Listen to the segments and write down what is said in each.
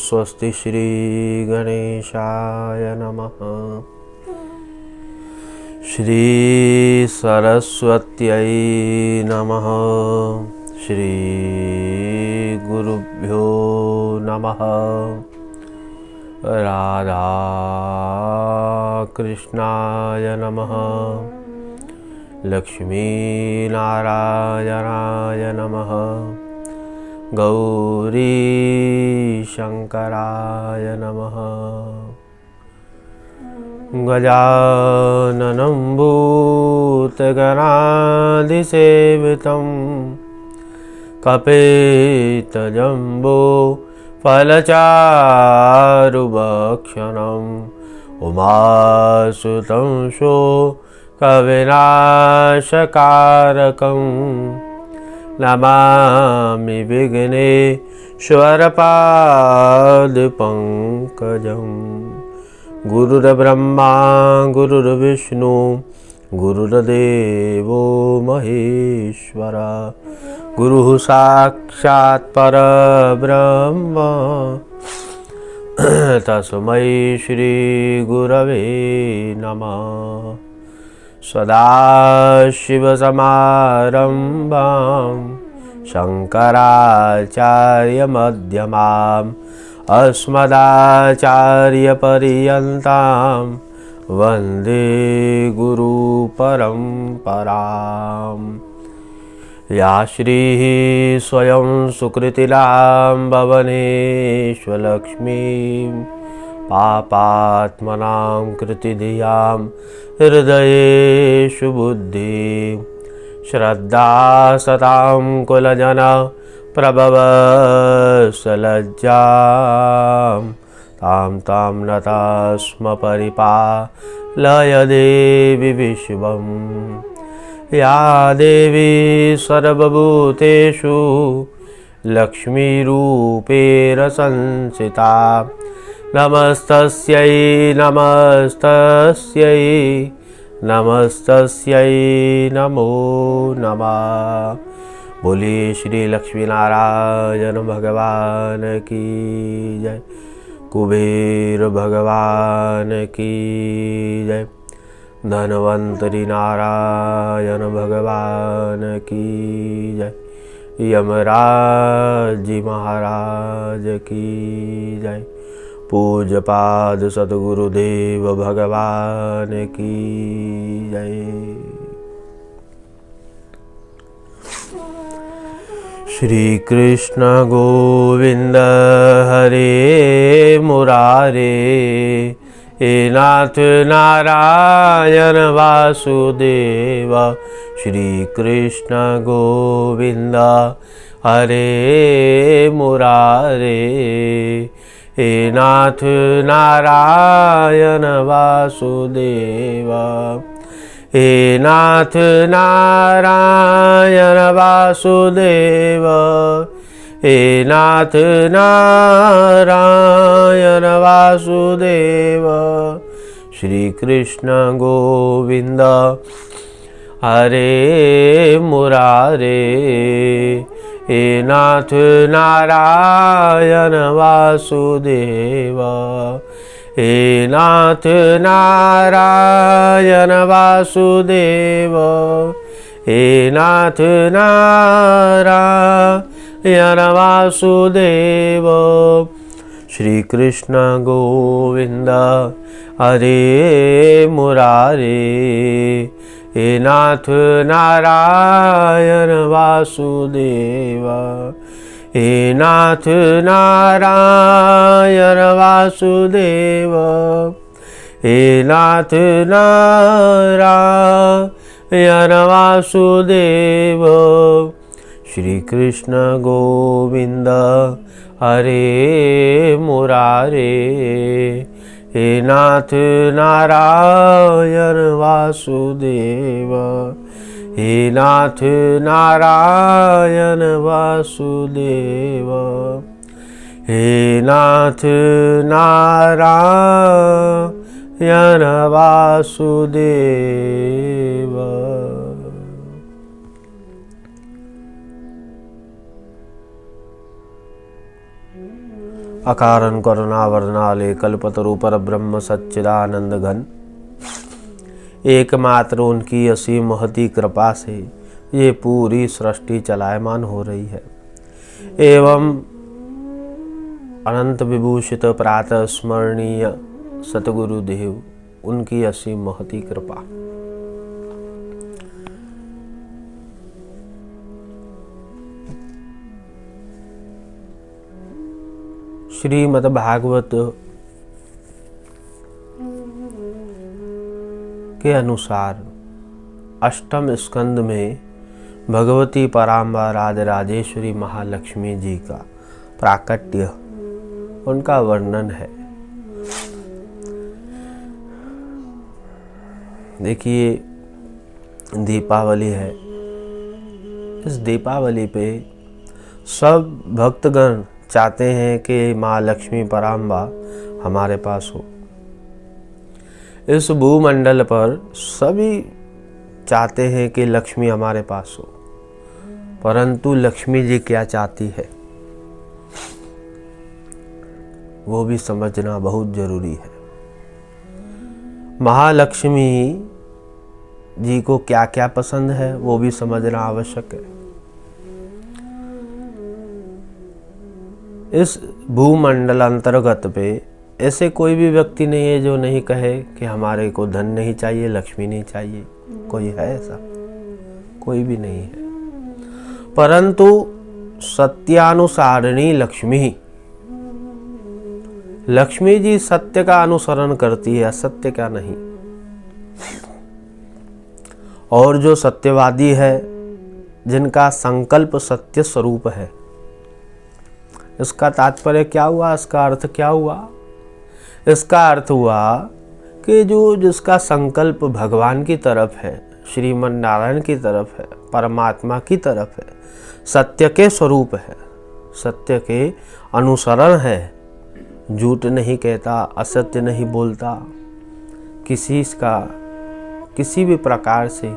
स्वस्ति श्री गणेशाय नमः। श्री सरस्वत्यै नमः। श्री गुरुभ्यो नमः। राधा कृष्णाय नमः। लक्ष्मी नारायणाय नमः। गौरी शंकराय नमः। गजाननं भूतगणाधिसेवितं कपितजम्बो फलचारुभक्षणम् उमासुतं शोकविनाशकारकं नमामि विघ्नेश्वरपादपङ्कजं। गुरुर्ब्रह्मा गुरुर्विष्णु गुरुर्देवो महेश्वर। गुरुः साक्षात् परब्रह्म तस्मै श्री गुरवे नमः। सदाशिवसमारम्भां शङ्कराचार्यमध्यमाम् अस्मदाचार्यपर्यन्तां वन्दे गुरुपरम्पराम्। या श्रीः स्वयं सुकृतिलां भवनेश्वलक्ष्मीं पापात्मनां कृतिधियां हृदयेषु बुद्धिं श्रद्धा सतां कुलजन प्रभवसलज्जां तां तां नतास्म परिपालय देवि विश्वम्। या देवी सर्वभूतेषु लक्ष्मीरूपेण संस्थिता नमस्तस्यै नमस्तस्यै नमस्तस्यै नमो नमः। बोलिए श्री लक्ष्मी नारायण भगवान की जय। कुबेर भगवान की जय। धन्वंतरि नारायण भगवान की जय। यमराज जी महाराज की जय। पूज्यपाद सद्गुरुदेव भगवान की जय। श्री कृष्ण गोविंद हरे मुरारे हे नाथ नारायण वासुदेव। श्री कृष्ण गोविंद हरे मुरारे हे नाथ नारायण वासुदेव। हे नाथ नारायण वासुदेव। हे नाथ नारायण वासुदेव। श्री कृष्ण गोविंद हरे मुरारे हे नाथ नारायण वासुदेव। हे नाथ नारायण वासुदेव। हे नाथ नारायण वासुदेव। श्री कृष्ण गोविंद हरे मुरारे हे नाथ नारायण वासुदेव। हे नाथ नारायण वासुदेव। हे नाथ नारायण वासुदेव। श्री कृष्ण गोविंद हरे मुरारे हे नाथ नारायण वासुदेव। हे नाथ नारायण वासुदेव। हे नाथ नारायण वासुदेव। अकारण करुणावर्णाले कल्पतरु पर ब्रह्म सच्चिदानंद घन। एकमात्र उनकी असीम महती कृपा से ये पूरी सृष्टि चलायमान हो रही है। एवं अनंत विभूषित प्रातः स्मरणीय सतगुरुदेव, उनकी असीम महती कृपा। श्रीमद् भागवत के अनुसार अष्टम स्कंद में भगवती पराम्बा राजराजेश्वरी महालक्ष्मी जी का प्राकट्य, उनका वर्णन है। देखिए, दीपावली है। इस दीपावली पे सब भक्तगण चाहते हैं कि माँ लक्ष्मी पराम्बा हमारे पास हो। इस भूमंडल पर सभी चाहते हैं कि लक्ष्मी हमारे पास हो, परंतु लक्ष्मी जी क्या चाहती है वो भी समझना बहुत जरूरी है। महालक्ष्मी जी को क्या क्या पसंद है वो भी समझना आवश्यक है। इस भूमंडल अंतर्गत पे ऐसे कोई भी व्यक्ति नहीं है जो नहीं कहे कि हमारे को धन नहीं चाहिए, लक्ष्मी नहीं चाहिए। कोई है ऐसा? कोई भी नहीं है। परंतु सत्यानुसारिणी लक्ष्मी जी सत्य का अनुसरण करती है, असत्य का नहीं। और जो सत्यवादी है, जिनका संकल्प सत्य स्वरूप है, इसका तात्पर्य क्या हुआ? इसका अर्थ क्या हुआ? इसका अर्थ हुआ कि जिसका संकल्प भगवान की तरफ है, श्रीमन नारायण की तरफ है, परमात्मा की तरफ है, सत्य के स्वरूप है, सत्य के अनुसरण है, झूठ नहीं कहता, असत्य नहीं बोलता, किसी भी प्रकार से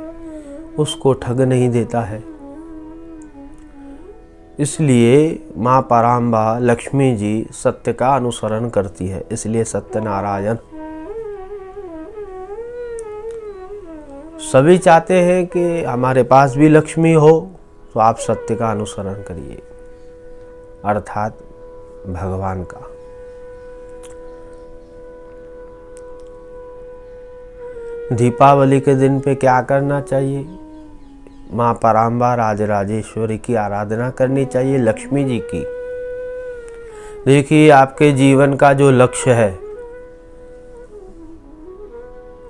उसको ठग नहीं देता है। इसलिए माँ पराम्बा लक्ष्मी जी सत्य का अनुसरण करती है। इसलिए सत्यनारायण सभी चाहते हैं कि हमारे पास भी लक्ष्मी हो, तो आप सत्य का अनुसरण करिए, अर्थात भगवान का। दीपावली के दिन पे क्या करना चाहिए? माँ पराम्बा राजराजेश्वरी की आराधना करनी चाहिए, लक्ष्मी जी की। देखिए, आपके जीवन का जो लक्ष्य है,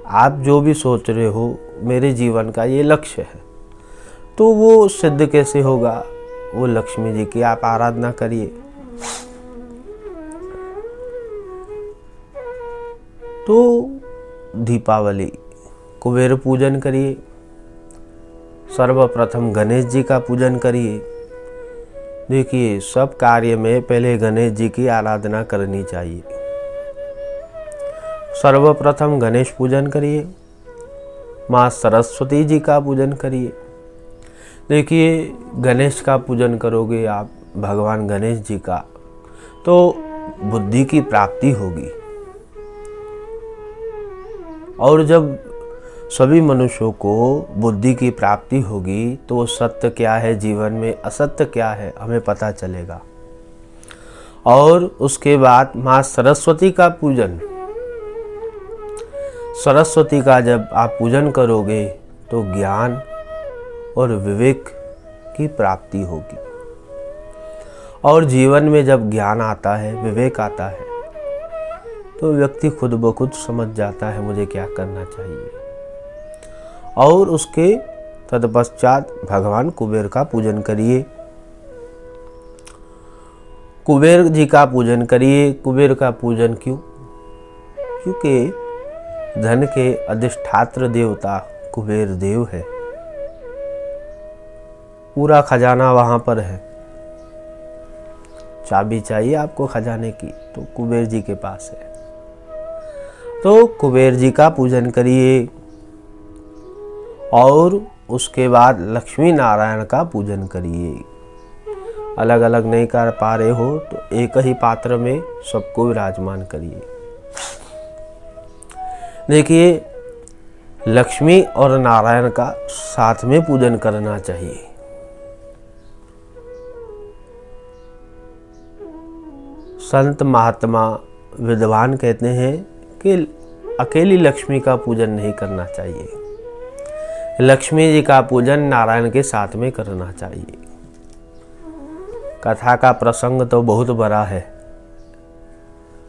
आप जो भी सोच रहे हो मेरे जीवन का ये लक्ष्य है, तो वो सिद्ध कैसे होगा? वो लक्ष्मी जी की आप आराधना करिए। तो दीपावली कुबेर पूजन करिए, सर्वप्रथम गणेश जी का पूजन करिए। देखिए, सब कार्य में पहले गणेश जी की आराधना करनी चाहिए। सर्वप्रथम गणेश पूजन करिए, माँ सरस्वती जी का पूजन करिए। देखिए, गणेश का पूजन करोगे आप, भगवान गणेश जी का, तो बुद्धि की प्राप्ति होगी। और जब सभी मनुष्यों को बुद्धि की प्राप्ति होगी तो सत्य क्या है जीवन में, असत्य क्या है, हमें पता चलेगा। और उसके बाद माँ सरस्वती का पूजन, सरस्वती का जब आप पूजन करोगे तो ज्ञान और विवेक की प्राप्ति होगी। और जीवन में जब ज्ञान आता है, विवेक आता है, तो व्यक्ति खुद ब खुद समझ जाता है मुझे क्या करना चाहिए। और उसके तत्पश्चात भगवान कुबेर का पूजन करिए। कुबेर जी का पूजन करिए। कुबेर का पूजन क्यों? क्योंकि धन के अधिष्ठात्र देवता कुबेर देव है। पूरा खजाना वहां पर है। चाबी चाहिए आपको खजाने की, तो कुबेर जी के पास है। तो कुबेर जी का पूजन करिए। और उसके बाद लक्ष्मी नारायण का पूजन करिए। अलग अलग नहीं कर पा रहे हो तो एक ही पात्र में सबको विराजमान करिए। देखिए, लक्ष्मी और नारायण का साथ में पूजन करना चाहिए। संत महात्मा विद्वान कहते हैं कि अकेली लक्ष्मी का पूजन नहीं करना चाहिए, लक्ष्मी जी का पूजन नारायण के साथ में करना चाहिए। कथा का प्रसंग तो बहुत बड़ा है,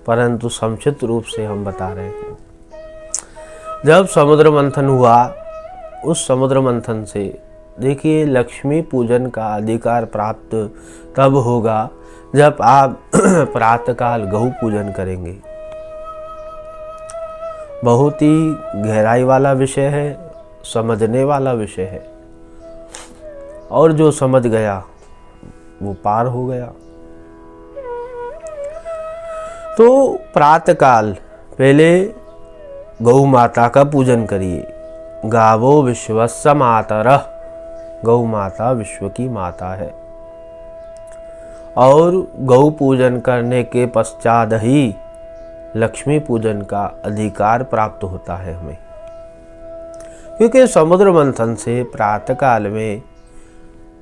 परंतु संक्षिप्त रूप से हम बता रहे हैं। जब समुद्र मंथन हुआ, उस समुद्र मंथन से देखिए लक्ष्मी पूजन का अधिकार प्राप्त तब होगा जब आप प्रातःकाल गौ पूजन करेंगे। बहुत ही गहराई वाला विषय है, समझने वाला विषय है, और जो समझ गया वो पार हो गया। तो प्रातःकाल पहले गौ माता का पूजन करिए। गावो विश्वस्य मातरः, गौ माता विश्व की माता है। और गौ पूजन करने के पश्चात ही लक्ष्मी पूजन का अधिकार प्राप्त होता है हमें, क्योंकि समुद्र मंथन से प्रातःकाल में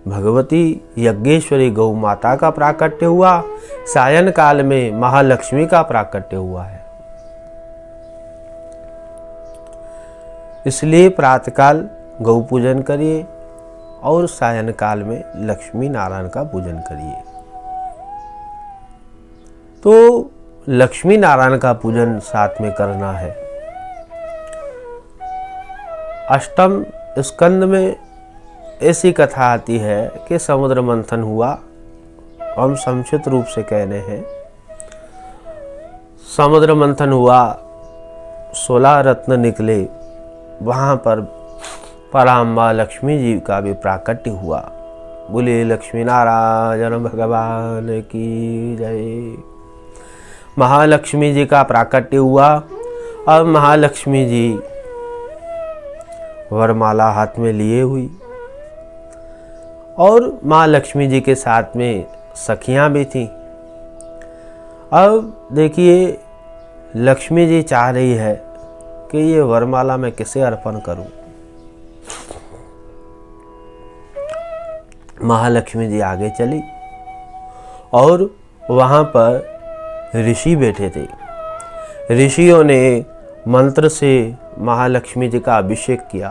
भगवती यज्ञेश्वरी गौ माता का प्राकट्य हुआ, सायं काल में महालक्ष्मी का प्राकट्य हुआ है। इसलिए प्रातःकाल गौ पूजन करिए और सायं काल में लक्ष्मी नारायण का पूजन करिए। तो लक्ष्मी नारायण का पूजन साथ में करना है। अष्टम स्कंद में ऐसी कथा आती है कि समुद्र मंथन हुआ, हम संक्षिप्त रूप से कह रहे हैं। समुद्र मंथन हुआ, 16 रत्न निकले, वहाँ पर पराम्बा लक्ष्मी जी का भी प्राकट्य हुआ। बोले लक्ष्मी नारायण भगवान की जय। महालक्ष्मी जी का प्राकट्य हुआ। अब महालक्ष्मी जी वरमाला हाथ में लिए हुई और माँ लक्ष्मी जी के साथ में सखियां भी थीं। अब देखिए लक्ष्मी जी चाह रही है कि ये वरमाला मैं किसे अर्पण करूं। महालक्ष्मी जी आगे चली और वहां पर ऋषि बैठे थे। ऋषियों ने मंत्र से महालक्ष्मी जी का अभिषेक किया।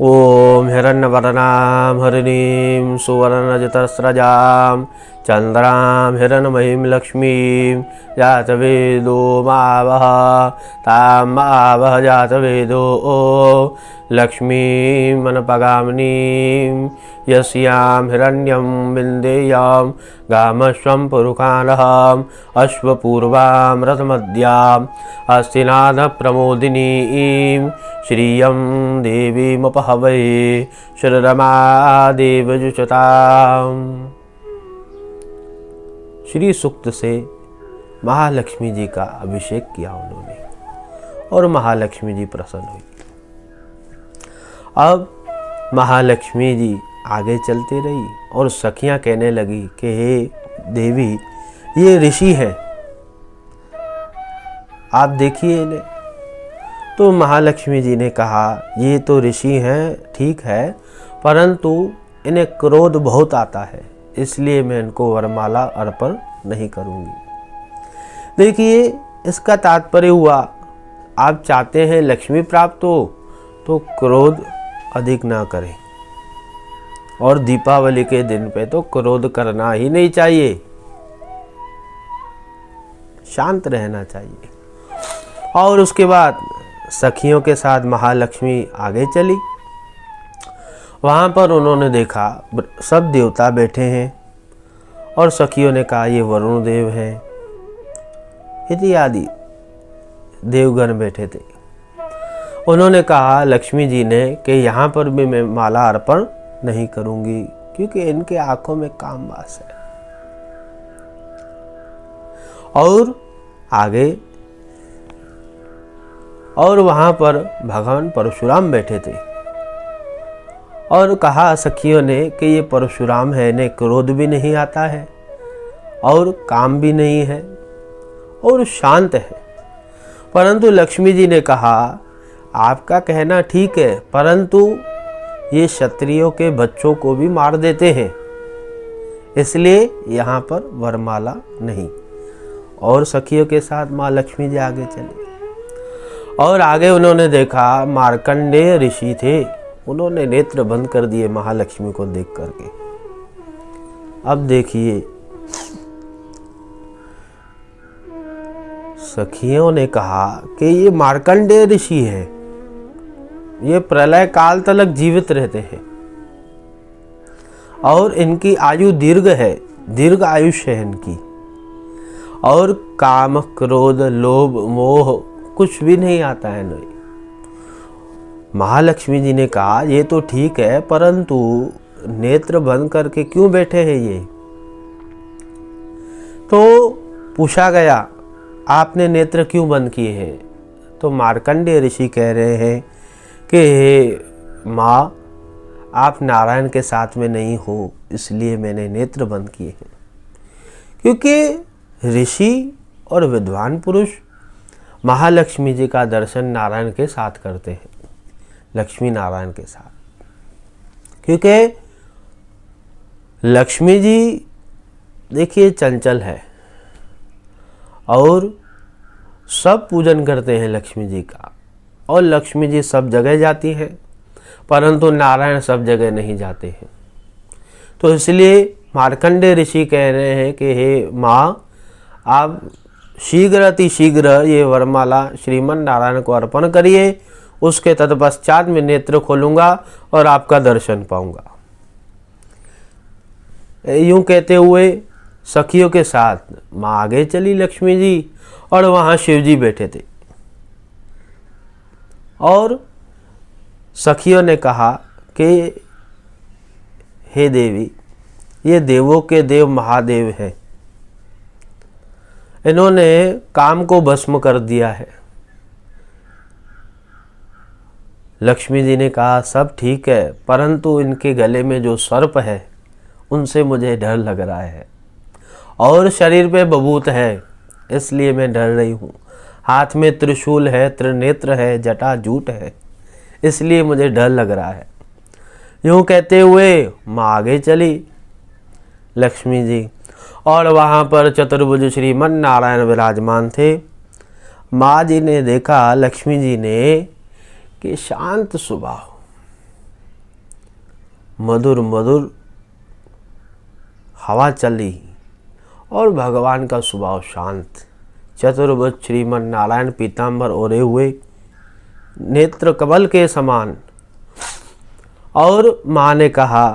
ओम हिरण्यवर्णां हरिणीं सुवर्णजितस्रजां चंद्रां हिरण्मयीं लक्ष्मीं जातवेदो मावह तां मावह जातवेदो लक्ष्मीं मनपगामिनीं यस्यां हिरण्यं विन्देयां गामश्वं पुरुखानहं अश्वपूर्वां रथमद्याम् अस्तिनाथ प्रमोदिनीं श्रियं देवीमुपहवै श्रीरमादेवजुषताम्। श्री सूक्त से महालक्ष्मी जी का अभिषेक किया उन्होंने और महालक्ष्मी जी प्रसन्न हुई। अब महालक्ष्मी जी आगे चलती रही और सखियां कहने लगी कि हे देवी, ये ऋषि है, आप देखिए इन्हें। तो महालक्ष्मी जी ने कहा ये तो ऋषि हैं, ठीक है, परंतु इन्हें क्रोध बहुत आता है, इसलिए मैं इनको वरमाला अर्पण नहीं करूंगी। देखिए इसका तात्पर्य हुआ, आप चाहते हैं लक्ष्मी प्राप्त हो तो क्रोध अधिक ना करें, और दीपावली के दिन पे तो क्रोध करना ही नहीं चाहिए, शांत रहना चाहिए। और उसके बाद सखियों के साथ महालक्ष्मी आगे चली। वहाँ पर उन्होंने देखा सब देवता बैठे हैं और सखियों ने कहा ये वरुण देव हैं, इत्यादि देवगण बैठे थे। उन्होंने कहा लक्ष्मी जी ने कि यहाँ पर भी मैं माला अर्पण नहीं करूँगी, क्योंकि इनके आंखों में काम वास है। और आगे और वहाँ पर भगवान परशुराम बैठे थे और कहा सखियों ने कि ये परशुराम है, इन्हें क्रोध भी नहीं आता है और काम भी नहीं है और शांत है। परंतु लक्ष्मी जी ने कहा आपका कहना ठीक है, परंतु ये क्षत्रियों के बच्चों को भी मार देते हैं, इसलिए यहाँ पर वरमाला नहीं। और सखियों के साथ माँ लक्ष्मी जी आगे चले और आगे उन्होंने देखा मार्कंडेय ऋषि थे, उन्होंने नेत्र बंद कर दिए महालक्ष्मी को देख करके। अब देखिए सखियों ने कहा कि ये मार्कंडेय ऋषि है, ये प्रलय काल तक जीवित रहते हैं और इनकी आयु दीर्घ है, दीर्घ आयुष्य है इनकी, और काम क्रोध लोभ मोह कुछ भी नहीं आता है नहीं। महालक्ष्मी जी ने कहा ये तो ठीक है, परंतु नेत्र बंद करके क्यों बैठे हैं ये? तो पूछा गया आपने नेत्र क्यों बंद किए हैं? तो मार्कंडेय ऋषि कह रहे हैं कि हे माँ, आप नारायण के साथ में नहीं हो, इसलिए मैंने नेत्र बंद किए हैं। क्योंकि ऋषि और विद्वान पुरुष महालक्ष्मी जी का दर्शन नारायण के साथ करते हैं, लक्ष्मी नारायण के साथ। क्योंकि लक्ष्मी जी देखिए चंचल है और सब पूजन करते हैं लक्ष्मी जी का, और लक्ष्मी जी सब जगह जाती हैं, परंतु नारायण सब जगह नहीं जाते हैं। तो इसलिए मार्कंडेय ऋषि कह रहे हैं कि हे माँ, आप शीघ्र अति शीघ्र ये वरमाला श्रीमन नारायण को अर्पण करिए, उसके तत्पश्चात मैं नेत्र खोलूंगा और आपका दर्शन पाऊंगा। यूं कहते हुए सखियों के साथ माँ आगे चली लक्ष्मी जी, और वहां शिव जी बैठे थे। और सखियों ने कहा कि हे देवी, ये देवों के देव महादेव हैं, इन्होंने काम को भस्म कर दिया है। लक्ष्मी जी ने कहा सब ठीक है, परंतु इनके गले में जो सर्प है उनसे मुझे डर लग रहा है, और शरीर पे बबूत है, इसलिए मैं डर रही हूँ। हाथ में त्रिशूल है, त्रिनेत्र है, जटा जूट है, इसलिए मुझे डर लग रहा है। यूँ कहते हुए माँ आगे चली लक्ष्मी जी, और वहाँ पर चतुर्भुज श्रीमन नारायण विराजमान थे। माँ जी ने देखा लक्ष्मी जी ने कि शांत स्वभाव, मधुर मधुर हवा चली और भगवान का स्वभाव शांत। चतुर्भुज श्रीमन नारायण पीतांबर ओढ़े हुए, नेत्र कमल के समान। और माँ ने कहा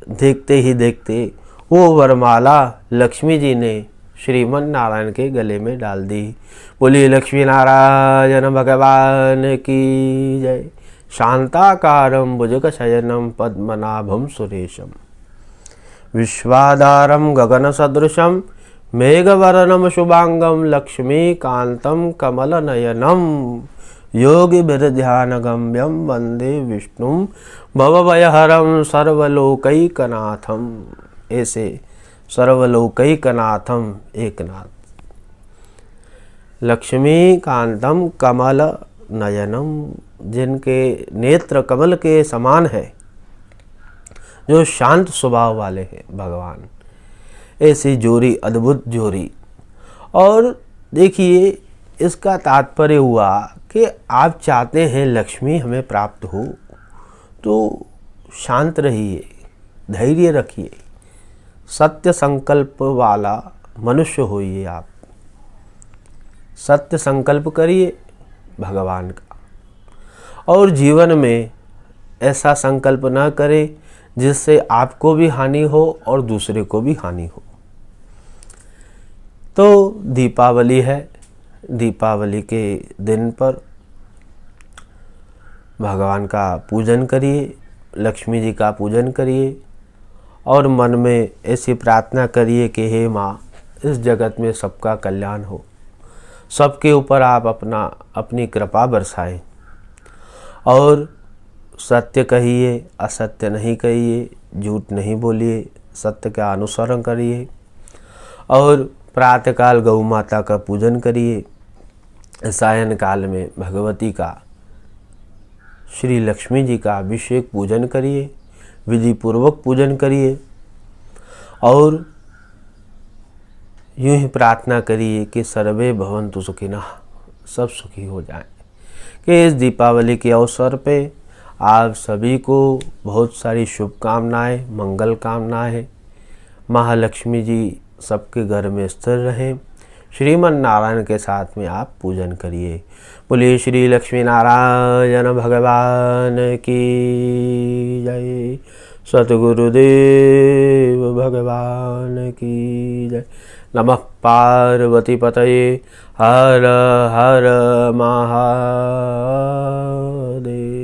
देखते ही देखते वो वरमाला लक्ष्मी जी ने श्रीमन नारायण के गले में डाल दी। बोली लक्ष्मी नारायण भगवान की जय। शांताकारं भुजगशयनं पद्मनाभं सुरेशं, विश्वाधारं गगनसदृशं मेघवर्णं शुभांगं, लक्ष्मीकान्तं कमलनयनं, योगिभिर्ध्यानगम्यं वन्दे विष्णुं भवभयहरं सर्वलोकैकनाथं। ऐसे सर्वलोकैकनाथम एकनाथ, लक्ष्मीकांतम कमल नयनम, जिनके नेत्र कमल के समान है, जो शांत स्वभाव वाले हैं भगवान। ऐसी जोड़ी, अद्भुत जोड़ी। और देखिए इसका तात्पर्य हुआ कि आप चाहते हैं लक्ष्मी हमें प्राप्त हो, तो शांत रहिए, धैर्य रखिए, सत्य संकल्प वाला मनुष्य होइए। आप सत्य संकल्प करिए भगवान का, और जीवन में ऐसा संकल्प न करें जिससे आपको भी हानि हो और दूसरे को भी हानि हो। तो दीपावली है, दीपावली के दिन पर भगवान का पूजन करिए, लक्ष्मी जी का पूजन करिए, और मन में ऐसी प्रार्थना करिए कि हे माँ, इस जगत में सबका कल्याण हो, सबके ऊपर आप अपनी कृपा बरसाएं, और सत्य कहिए, असत्य नहीं कहिए, झूठ नहीं बोलिए, सत्य का अनुसरण करिए और प्रातःकाल गौ माता का पूजन करिए। सायं काल में भगवती का, श्री लक्ष्मी जी का अभिषेक पूजन करिए, विधि पूर्वक पूजन करिए और यूं ही प्रार्थना करिए कि सर्वे भवन्तु सुखिनः, सब सुखी हो जाएं। कि इस दीपावली के अवसर पे आप सभी को बहुत सारी शुभकामनाएं, मंगल कामनाएं। महालक्ष्मी जी सबके घर में स्थिर रहें। श्रीमन नारायण के साथ में आप पूजन करिए। बोलिए श्री लक्ष्मी नारायण भगवान की जय। सतगुरुदेव भगवान की जय। नमः पार्वती पतये। हर हर महादेव।